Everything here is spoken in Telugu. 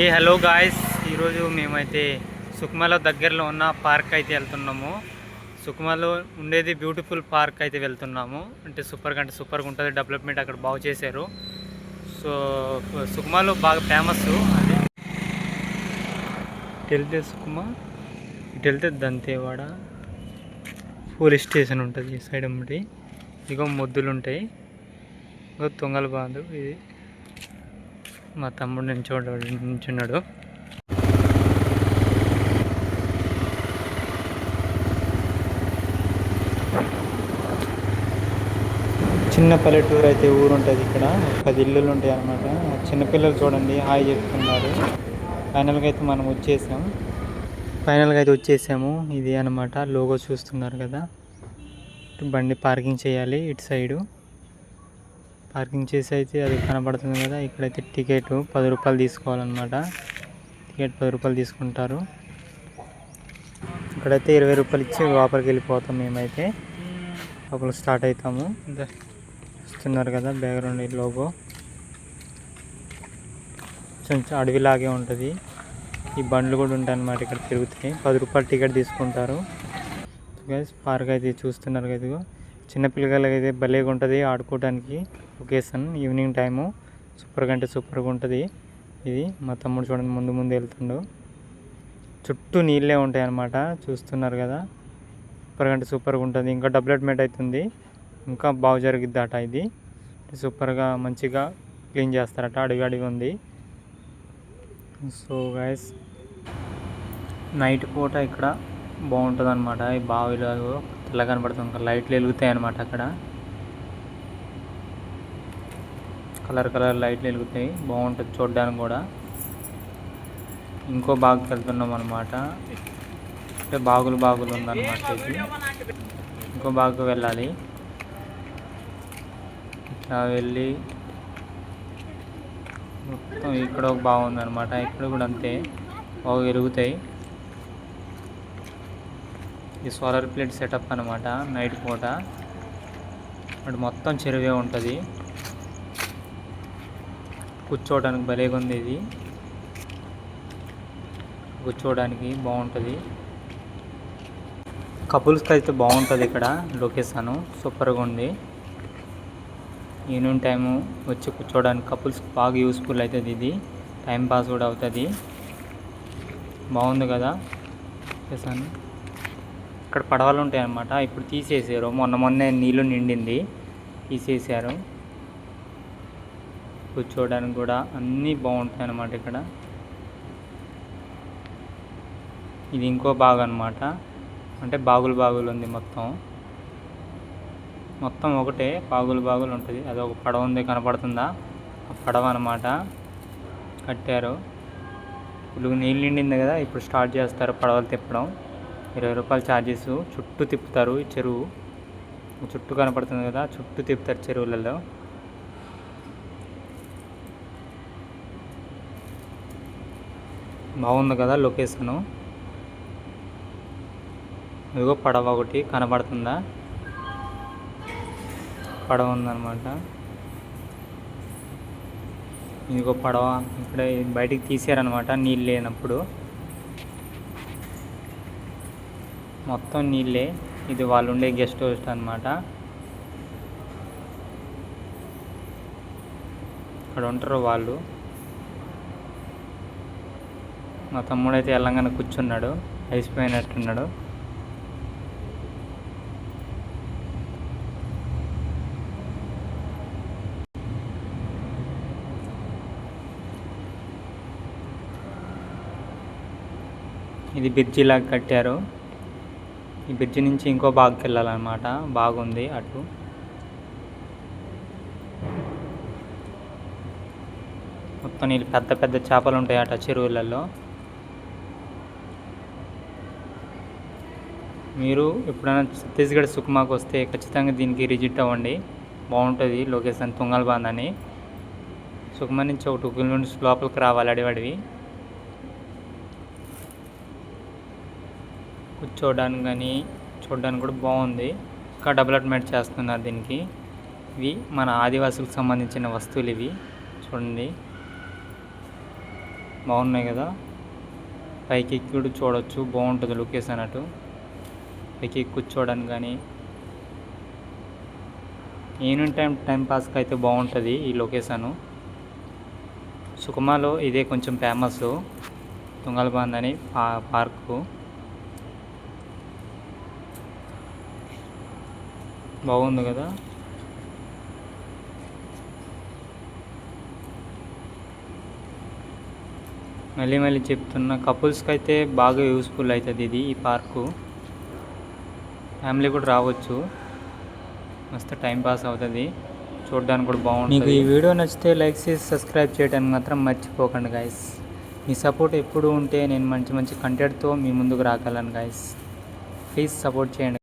హలో గాయస్, ఈరోజు మేమైతే సుక్మాలో దగ్గరలో ఉన్న పార్క్ అయితే వెళ్తున్నాము. సుక్మాలో ఉండేది బ్యూటిఫుల్ పార్క్ అయితే వెళ్తున్నాము. అంటే సూపర్గా ఉంటుంది. డెవలప్మెంట్ అక్కడ బాగు చేశారు. సో సుక్మాలో బాగా ఫేమస్ అది. ఇటు వెళ్తే సుక్మా, ఇటు వెళ్తే దంతేవాడ పోలీస్ స్టేషన్ ఉంటుంది ఈ సైడ్ అమ్మటి. ఇగో ముద్దులు ఉంటాయి. ఇగో తుంగల బాంధు. ఇది మా తమ్ముడు నించున్నాడు. చిన్న పల్లెటూరు అయితే ఊరు ఉంటుంది. ఇక్కడ 10 ఇల్లులు ఉంటాయి అన్నమాట. చిన్నపిల్లలు చూడండి హాయ్ చెప్తున్నారు. ఫైనల్గా అయితే వచ్చేసాము. ఇది అన్నమాట లోగో చూస్తున్నారు కదా. బండి పార్కింగ్ చేయాలి. ఇటు సైడు పార్కింగ్ చేసి అయితే అది కనబడుతుంది కదా. ఇక్కడైతే టికెట్ 10 రూపాయలు తీసుకోవాలన్నమాట. టికెట్ 10 రూపాయలు తీసుకుంటారు. ఇక్కడైతే 20 రూపాయలు ఇచ్చి లోపలికి వెళ్ళిపోతాం. మేమైతే లోపల స్టార్ట్ అవుతాము. చూస్తున్నారు కదా బ్యాక్గ్రౌండ్ లోగో. కొంచెం అడవిలాగే ఉంటుంది. ఈ బండ్లు కూడా ఉంటాయి అన్నమాట. ఇక్కడ తిరుగుతాయి. 10 రూపాయలు టికెట్ తీసుకుంటారు. పార్క్ అయితే చూస్తున్నారు కదా. చిన్నపిల్లలకి అయితే భలేగా ఉంటుంది ఆడుకోవడానికి. లొకేషన్ ఈవినింగ్ టైము సూపర్గా ఉంటుంది. ఇది మా తమ్ముడు చూడండి ముందు వెళ్తుండు. చుట్టూ నీళ్ళే ఉంటాయి అన్నమాట. చూస్తున్నారు కదా సూపర్గా ఉంటుంది. ఇంకా డెవలప్మెంట్ అవుతుంది. ఇంకా బాగా జరిగిద్దట. ఇది సూపర్గా మంచిగా క్లీన్ చేస్తారట. అడిగి ఉంది. సో గైస్ నైట్ పూట ఇక్కడ బాగుంటుంది అనమాట. ఈ బావిలో తెల్ల కనబడుతుంది. ఇంకా లైట్లు వెలుగుతాయి అన్నమాట. అక్కడ కలర్ లైట్లు వెలుగుతాయి. బాగుంటుంది చూడడానికి కూడా. ఇంకో బాగుకి వెళ్తున్నాం అనమాట. అంటే బాగులు ఉందన్నమాట. ఇది ఇంకో బాగుకు వెళ్ళాలి. ఇట్లా వెళ్ళి మొత్తం ఇక్కడ ఒక బాగుందన్నమాట. ఇక్కడ కూడా అంతే బాగా వెలుగుతాయి. ఈ సోలార్ ప్లేట్ సెటప్ అనమాట. నైట్ పూట అటు మొత్తం చెరువే ఉంటుంది. కూర్చోవడానికి భలేగా ఉంది. ఇది కూర్చోవడానికి బాగుంటుంది. కపుల్స్కి అయితే బాగుంటుంది ఇక్కడ లొకేషన్. సూపర్గా ఉంది. ఈవినింగ్ టైము వచ్చి కూర్చోవడానికి కపుల్స్కి బాగా యూస్ఫుల్ అవుతుంది. ఇది టైం పాస్ కూడా అవుతుంది. బాగుంది కదా లొకేషన్. ఇక్కడ పడవలు ఉంటాయి అన్నమాట. ఇప్పుడు తీసేసారు. మొన్నే నీళ్ళు నిండింది, తీసేసారు. కూర్చోవడానికి కూడా అన్నీ బాగుంటాయి అన్నమాట. ఇక్కడ ఇది ఇంకో బాగు అన్నమాట. అంటే బాగులు ఉంది మొత్తం ఒకటే బాగులు ఉంటుంది. అదొక పడవ ఉంది కనపడుతుందా, ఆ పడవ అన్నమాట. కట్టారు. ఇప్పుడు నీళ్ళు నిండింది కదా. ఇప్పుడు స్టార్ట్ చేస్తారు పడవలు తిప్పడం. 20 రూపాయలు ఛార్జెస్. చుట్టూ తిప్పుతారు. ఈ చెరువు చుట్టూ కనపడుతుంది కదా, చుట్టూ తిప్పుతారు చెరువులలో. బాగుంది కదా లొకేషను. ఇదిగో పడవ ఒకటి కనబడుతుందా, పడవ ఉందన్నమాట. ఇదిగో పడవ ఇక్కడ బయటికి తీసారనమాట నీళ్ళు లేనప్పుడు. మొత్తం నీళ్ళే. ఇది వాళ్ళు ఉండే గెస్ట్ హౌస్ అనమాట. అక్కడ ఉంటారు వాళ్ళు. మా తమ్ముడు అయితే వెళ్ళంగానే కూర్చున్నాడు, అయిపోయినట్టున్నాడు. ఇది బ్రిడ్జి లాగా కట్టారు. ఈ బ్రిడ్జి నుంచి ఇంకో బాగుకి వెళ్ళాలన్నమాట. బాగుంది అటు. మొత్తం నీళ్ళు పెద్ద చేపలు ఉంటాయి అట చెరువులలో. మీరు ఎప్పుడైనా ఛత్తీస్గఢ్ సుక్మాకు వస్తే ఖచ్చితంగా దీనికి విజిట్ అవ్వండి. బాగుంటుంది లొకేషన్. తుంగల్ బాంధ్ అని. సుక్మా నుంచి ఒక 2 కిలోమీటర్స్ లోపలికి రావాలి అడివడివి. కూర్చోవడానికి కానీ చూడడానికి కూడా బాగుంది. ఇంకా డెవలప్మెంట్ చేస్తున్నారు దీనికి. ఇవి మన ఆదివాసులకు సంబంధించిన వస్తువులు ఇవి చూడండి. బాగున్నాయి కదా. పైకి ఎక్కి కూడా చూడవచ్చు, బాగుంటుంది లొకేషన్ అటు. పైకి ఎక్కి కూర్చోవడానికి కానీ ఈవినింగ్ టైం పాస్కి అయితే బాగుంటుంది ఈ లొకేషను. సుకుమాలో ఇదే కొంచెం ఫేమస్, తుంగలబంద్ అని పార్కు. బాగుంది కదా. మళ్ళీ చెప్తున్నా, కపుల్స్కి అయితే బాగా యూస్ఫుల్ అవుతుంది ఇది, ఈ పార్కు. ఫ్యామిలీ కూడా రావచ్చు, మస్తు టైం పాస్ అవుతుంది, చూడడానికి కూడా బాగుంటుంది. మీకు ఈ వీడియో నచ్చితే లైక్ చేసి సబ్స్క్రైబ్ చేయడానికి మాత్రం మర్చిపోకండి గాయస్. మీ సపోర్ట్ ఎప్పుడు ఉంటే నేను మంచి కంటెంట్తో మీ ముందుకు రాగలను గాయస్. ప్లీజ్ సపోర్ట్ చేయండి.